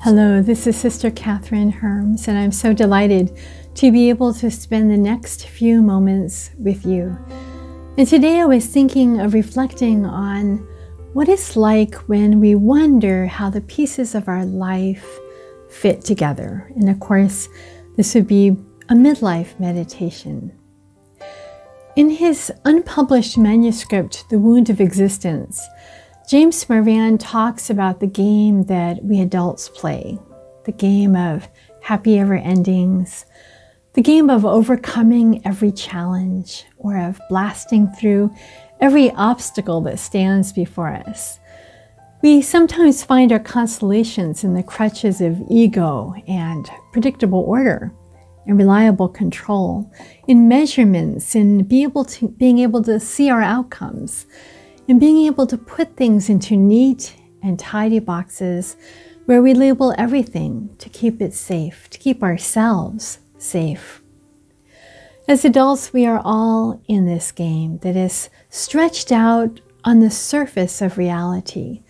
Hello, this is Sister Catherine Herms, and I'm so delighted to be able to spend the next few moments with you. And today I was thinking of reflecting on what it's like when we wonder how the pieces of our life fit together. And of course, this would be a midlife meditation. In his unpublished manuscript, The Wound of Existence, James Moran talks about the game that we adults play, the game of happy ever endings, the game of overcoming every challenge, or of blasting through every obstacle that stands before us. We sometimes find our consolations in the crutches of ego and predictable order and reliable control, in measurements, in being able to see our outcomes, and being able to put things into neat and tidy boxes where we label everything to keep it safe, to keep ourselves safe. As adults, we are all in this game that is stretched out on the surface of reality.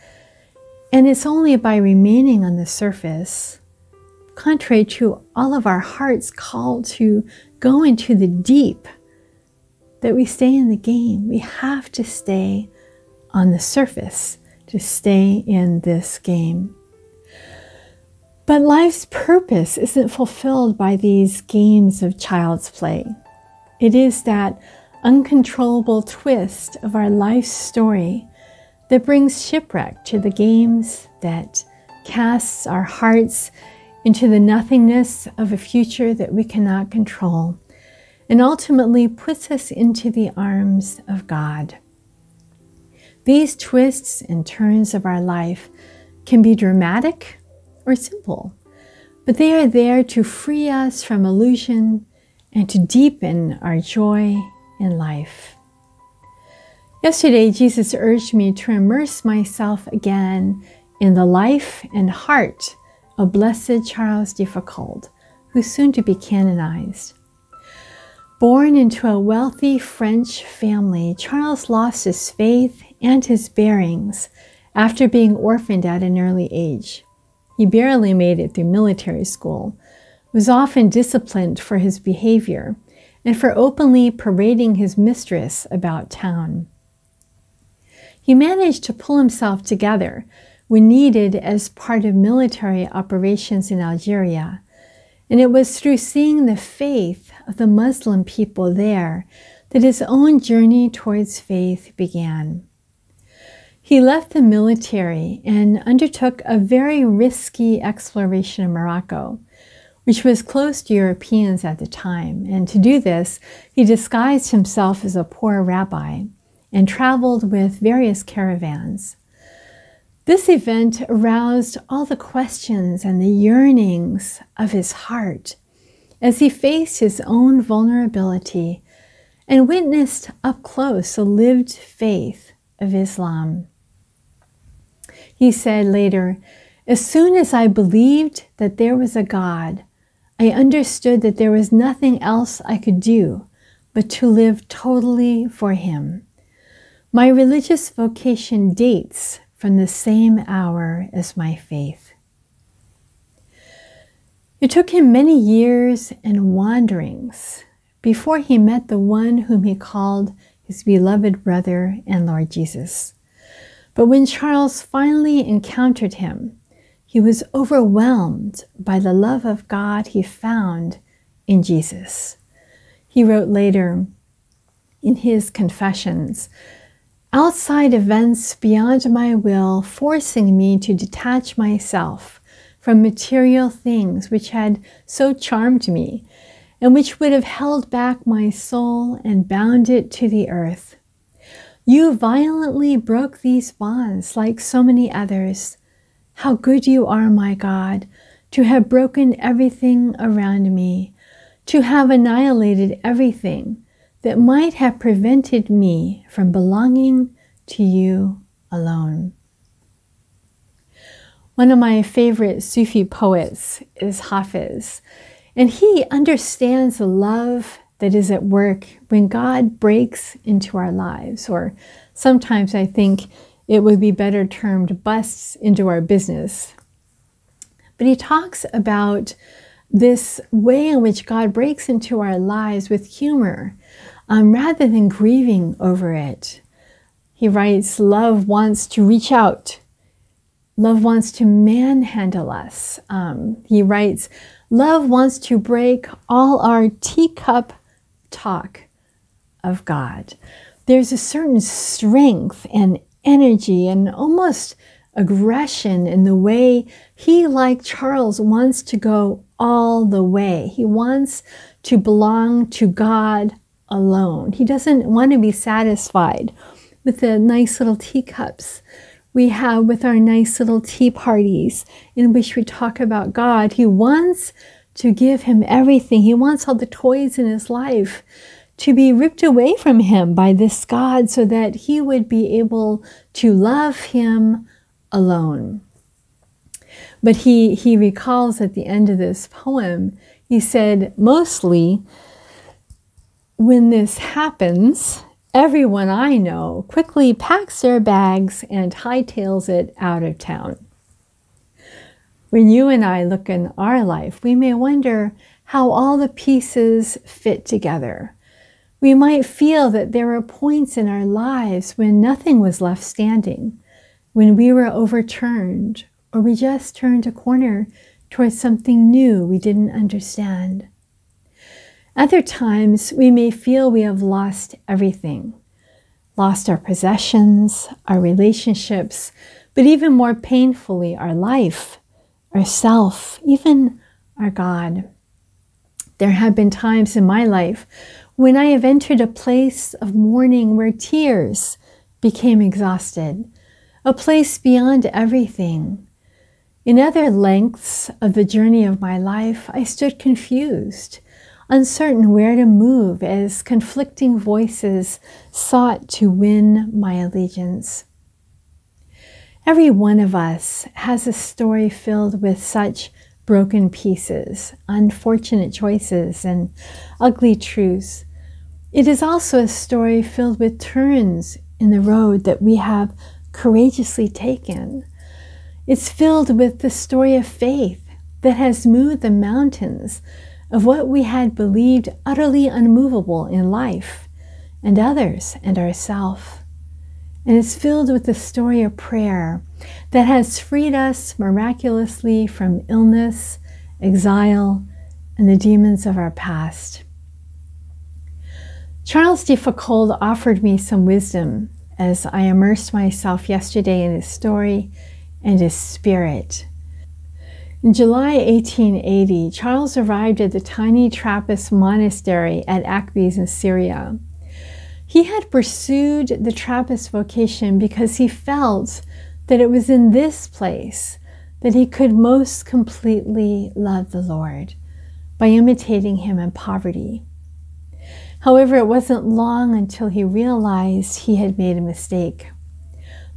And it's only by remaining on the surface, contrary to all of our heart's call to go into the deep, that we stay in the game. We have to stay on the surface to stay in this game. But life's purpose isn't fulfilled by these games of child's play. It is that uncontrollable twist of our life's story that brings shipwreck to the games, that casts our hearts into the nothingness of a future that we cannot control, and ultimately puts us into the arms of God. These twists and turns of our life can be dramatic or simple, but they are there to free us from illusion and to deepen our joy in life. Yesterday, Jesus urged me to immerse myself again in the life and heart of Blessed Charles de Foucauld, who's soon to be canonized. Born into a wealthy French family, Charles lost his faith and his bearings after being orphaned at an early age. He barely made it through military school, was often disciplined for his behavior and for openly parading his mistress about town. He managed to pull himself together when needed as part of military operations in Algeria, and it was through seeing the faith of the Muslim people there that his own journey towards faith began. He left the military and undertook a very risky exploration of Morocco, which was closed to Europeans at the time. And to do this, he disguised himself as a poor rabbi and traveled with various caravans. This event aroused all the questions and the yearnings of his heart as he faced his own vulnerability and witnessed up close the lived faith of Islam. He said later, "As soon as I believed that there was a God, I understood that there was nothing else I could do but to live totally for Him. My religious vocation dates from the same hour as my faith." It took him many years and wanderings before he met the one whom he called his beloved brother and Lord Jesus. But when Charles finally encountered him, he was overwhelmed by the love of God he found in Jesus. He wrote later in his Confessions, "Outside events beyond my will, forcing me to detach myself from material things which had so charmed me, and which would have held back my soul and bound it to the earth. You violently broke these bonds like so many others. How good you are, my God, to have broken everything around me, to have annihilated everything that might have prevented me from belonging to you alone." One of my favorite Sufi poets is Hafiz, and he understands the love that is at work when God breaks into our lives, or sometimes I think it would be better termed busts into our business. But he talks about this way in which God breaks into our lives with humor, rather than grieving over it. He writes, love wants to reach out. Love wants to manhandle us. He writes, love wants to break all our teacup talk of God. There's a certain strength and energy and almost aggression in the way he, like Charles, wants to go all the way. He wants to belong to God alone. He doesn't want to be satisfied with the nice little teacups we have with our nice little tea parties in which we talk about God. He wants to give him everything. He wants all the toys in his life to be ripped away from him by this God so that he would be able to love him alone. But he recalls at the end of this poem, he said, mostly when this happens, everyone I know quickly packs their bags and hightails it out of town. When you and I look in our life, we may wonder how all the pieces fit together. We might feel that there were points in our lives when nothing was left standing, when we were overturned, or we just turned a corner towards something new we didn't understand. Other times, we may feel we have lost everything, lost our possessions, our relationships, but even more painfully, our life, ourself, even our God. There have been times in my life when I have entered a place of mourning where tears became exhausted, a place beyond everything. In other lengths of the journey of my life, I stood confused, uncertain where to move as conflicting voices sought to win my allegiance. Every one of us has a story filled with such broken pieces, unfortunate choices, and ugly truths. It is also a story filled with turns in the road that we have courageously taken. It's filled with the story of faith that has moved the mountains of what we had believed utterly unmovable in life and others and ourselves. And it's filled with the story of prayer that has freed us miraculously from illness, exile, and the demons of our past. Charles de Foucauld offered me some wisdom as I immersed myself yesterday in his story and his spirit. In July 1880, Charles arrived at the tiny Trappist monastery at Akbis in Syria. He had pursued the Trappist vocation because he felt that it was in this place that he could most completely love the Lord, by imitating him in poverty. However, it wasn't long until he realized he had made a mistake.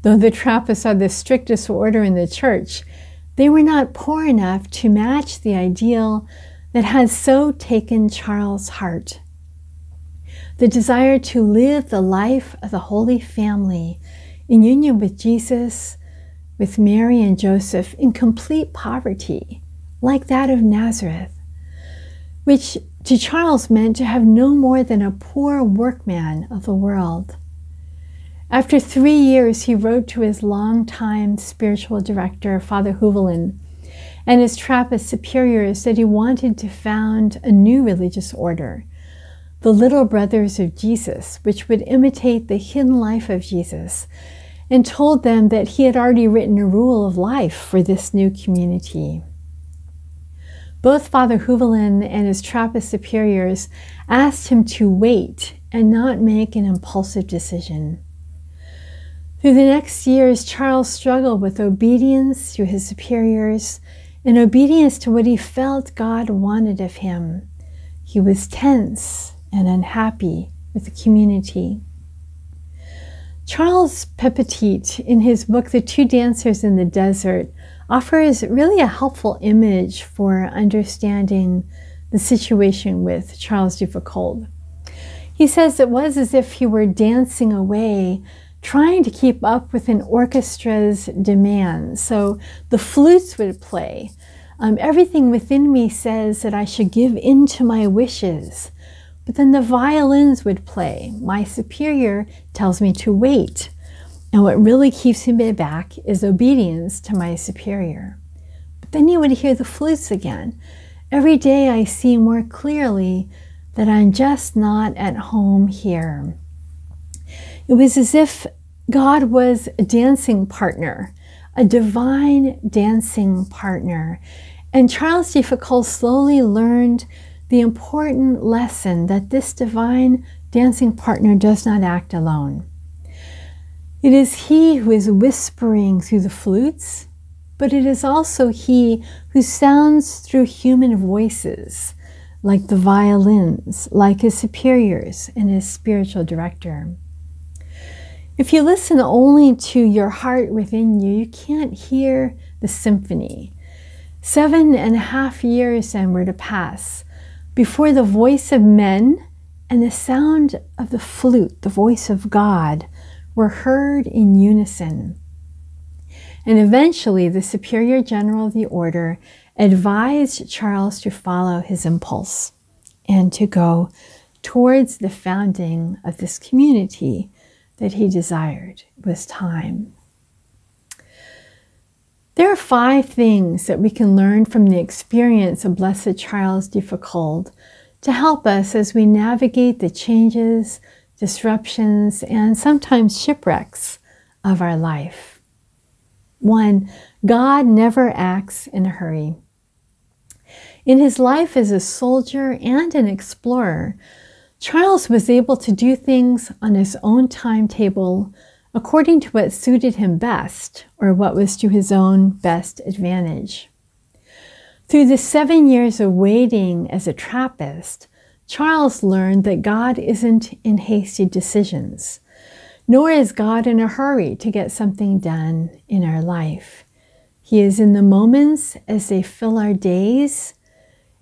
Though the Trappists are the strictest order in the church, they were not poor enough to match the ideal that had so taken Charles' heart. The desire to live the life of the Holy Family in union with Jesus, with Mary and Joseph, in complete poverty, like that of Nazareth, which to Charles meant to have no more than a poor workman of the world. After 3 years, he wrote to his longtime spiritual director, Father Houvelin, and his Trappist superiors that he wanted to found a new religious order, the Little Brothers of Jesus, which would imitate the hidden life of Jesus, and told them that he had already written a rule of life for this new community. Both Father Houvelin and his Trappist superiors asked him to wait and not make an impulsive decision. Through the next years, Charles struggled with obedience to his superiors and obedience to what he felt God wanted of him. He was tense and unhappy with the community. Charles Pepetit, in his book, The Two Dancers in the Desert, offers really a helpful image for understanding the situation with Charles de Foucauld. He says it was as if he were dancing away, trying to keep up with an orchestra's demands. So the flutes would play, Everything within me says that I should give in to my wishes. But then the violins would play. My superior tells me to wait. And what really keeps me back is obedience to my superior. But then you would hear the flutes again. Every day I see more clearly that I'm just not at home here. It was as if God was a dancing partner, a divine dancing partner. And Charles de Foucault slowly learned the important lesson that this divine dancing partner does not act alone. It is he who is whispering through the flutes, but it is also he who sounds through human voices, like the violins, like his superiors and his spiritual director. If you listen only to your heart within you, you can't hear the symphony. 7.5 years then were to pass before the voice of men and the sound of the flute, the voice of God, were heard in unison. And eventually the Superior General of the Order advised Charles to follow his impulse and to go towards the founding of this community that he desired. It was time. There are 5 things that we can learn from the experience of Blessed Charles de Foucault to help us as we navigate the changes, disruptions, and sometimes shipwrecks of our life. 1, God never acts in a hurry. In his life as a soldier and an explorer, Charles was able to do things on his own timetable according to what suited him best or what was to his own best advantage. Through the 7 years of waiting as a Trappist, Charles learned that God isn't in hasty decisions, nor is God in a hurry to get something done in our life. He is in the moments as they fill our days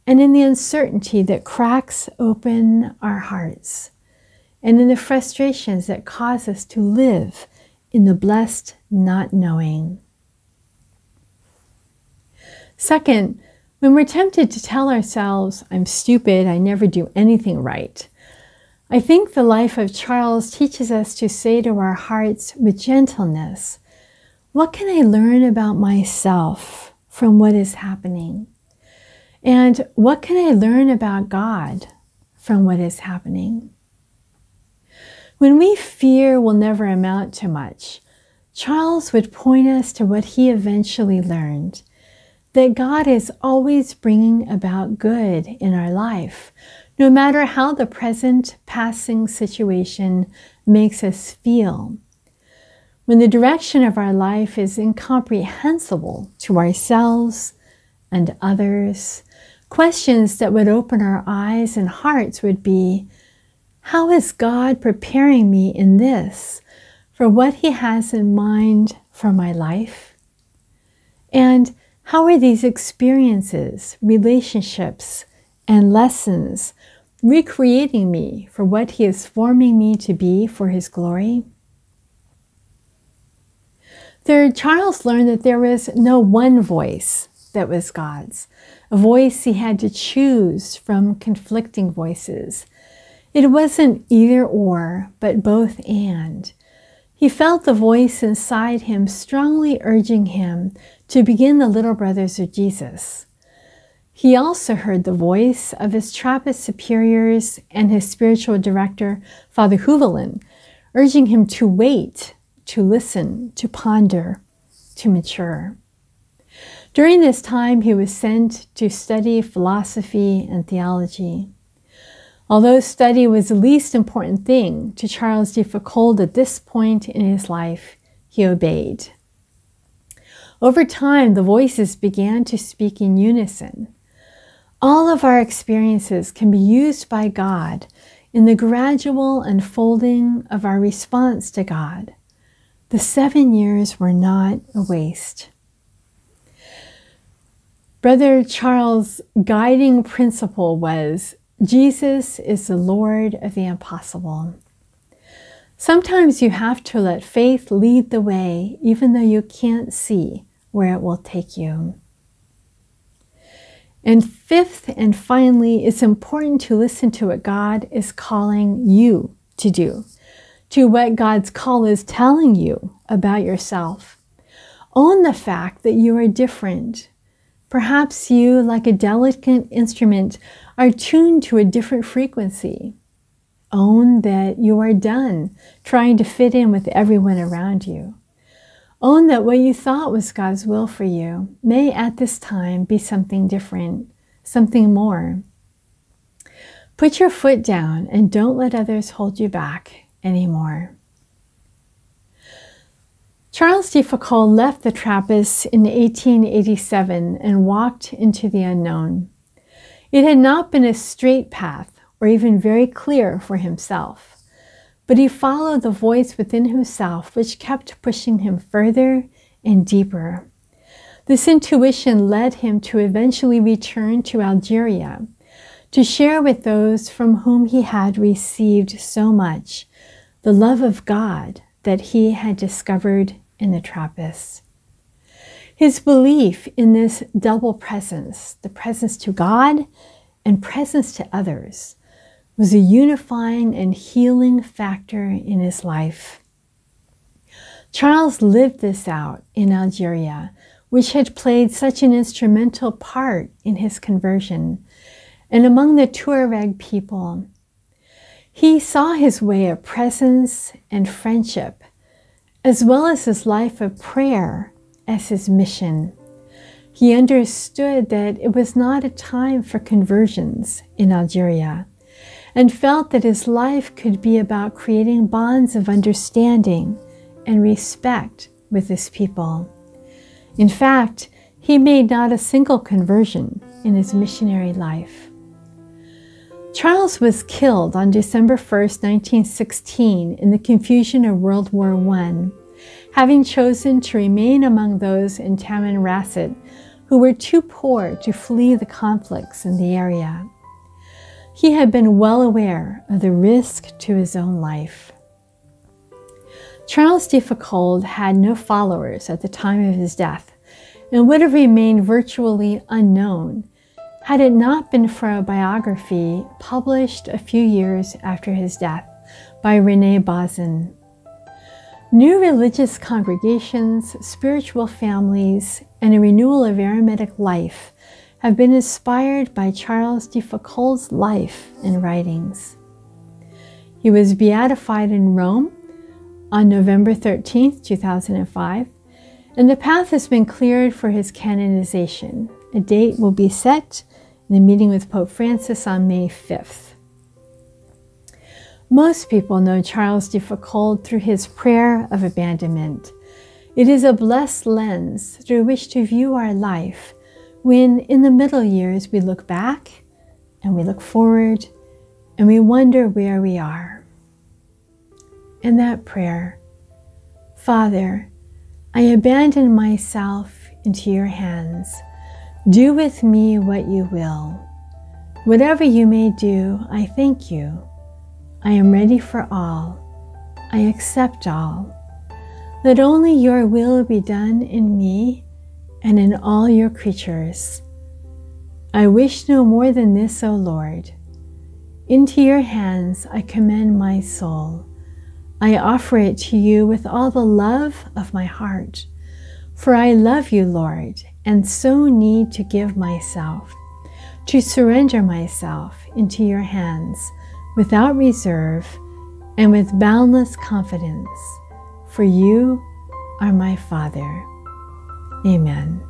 and in the uncertainty that cracks open our hearts, and in the frustrations that cause us to live in the blessed not knowing. 2, when we're tempted to tell ourselves, I'm stupid, I never do anything right, I think the life of Charles teaches us to say to our hearts with gentleness, what can I learn about myself from what is happening? And what can I learn about God from what is happening? When we fear will never amount to much, Charles would point us to what he eventually learned, that God is always bringing about good in our life, no matter how the present passing situation makes us feel. When the direction of our life is incomprehensible to ourselves and others, questions that would open our eyes and hearts would be, how is God preparing me in this for what he has in mind for my life? And how are these experiences, relationships, and lessons recreating me for what he is forming me to be for his glory? 3, Charles learned that there was no one voice that was God's, a voice he had to choose from conflicting voices. It wasn't either or, but both and. He felt the voice inside him strongly urging him to begin the little brothers of Jesus. He also heard the voice of his Trappist superiors and his spiritual director, Father Houvelin, urging him to wait, to listen, to ponder, to mature. During this time, he was sent to study philosophy and theology. Although study was the least important thing to Charles de Foucault at this point in his life, he obeyed. Over time, the voices began to speak in unison. All of our experiences can be used by God in the gradual unfolding of our response to God. The 7 years were not a waste. Brother Charles' guiding principle was, Jesus is the Lord of the impossible. Sometimes you have to let faith lead the way, even though you can't see where it will take you. And fifth and finally, it's important to listen to what God is calling you to do, to what God's call is telling you about yourself. Own the fact that you are different. Perhaps you, like a delicate instrument, are tuned to a different frequency. Own that you are done trying to fit in with everyone around you. Own that what you thought was God's will for you may at this time be something different, something more. Put your foot down and don't let others hold you back anymore. Charles de Foucault left the Trappist in 1887 and walked into the unknown. It had not been a straight path or even very clear for himself, but he followed the voice within himself which kept pushing him further and deeper. This intuition led him to eventually return to Algeria to share with those from whom he had received so much the love of God that he had discovered in the Trappist. His belief in this double presence, the presence to God and presence to others, was a unifying and healing factor in his life. Charles lived this out in Algeria, which had played such an instrumental part in his conversion, and among the Tuareg people. He saw his way of presence and friendship, as well as his life of prayer, as his mission. He understood that it was not a time for conversions in Algeria, and felt that his life could be about creating bonds of understanding and respect with his people. In fact, he made not a single conversion in his missionary life. Charles was killed on December 1st, 1916 in the confusion of World War I, having chosen to remain among those in Tamanrasset who were too poor to flee the conflicts in the area. He had been well aware of the risk to his own life. Charles de Foucault had no followers at the time of his death and would have remained virtually unknown had it not been for a biography published a few years after his death by René Bazin. New religious congregations, spiritual families, and a renewal of Eremitic life have been inspired by Charles de Foucault's life and writings. He was beatified in Rome on November 13, 2005, and the path has been cleared for his canonization. A date will be set in the meeting with Pope Francis on May 5th. Most people know Charles de Foucault through his prayer of abandonment. It is a blessed lens through which to view our life when in the middle years we look back and we look forward and we wonder where we are. In that prayer, Father, I abandon myself into your hands. Do with me what you will. Whatever you may do, I thank you. I am ready for all. I accept all. Let only your will be done in me and in all your creatures. I wish no more than this, O Lord. Into your hands I commend my soul. I offer it to you with all the love of my heart, for I love you, Lord, and so need to give myself, to surrender myself into your hands without reserve and with boundless confidence, for you are my Father. Amen.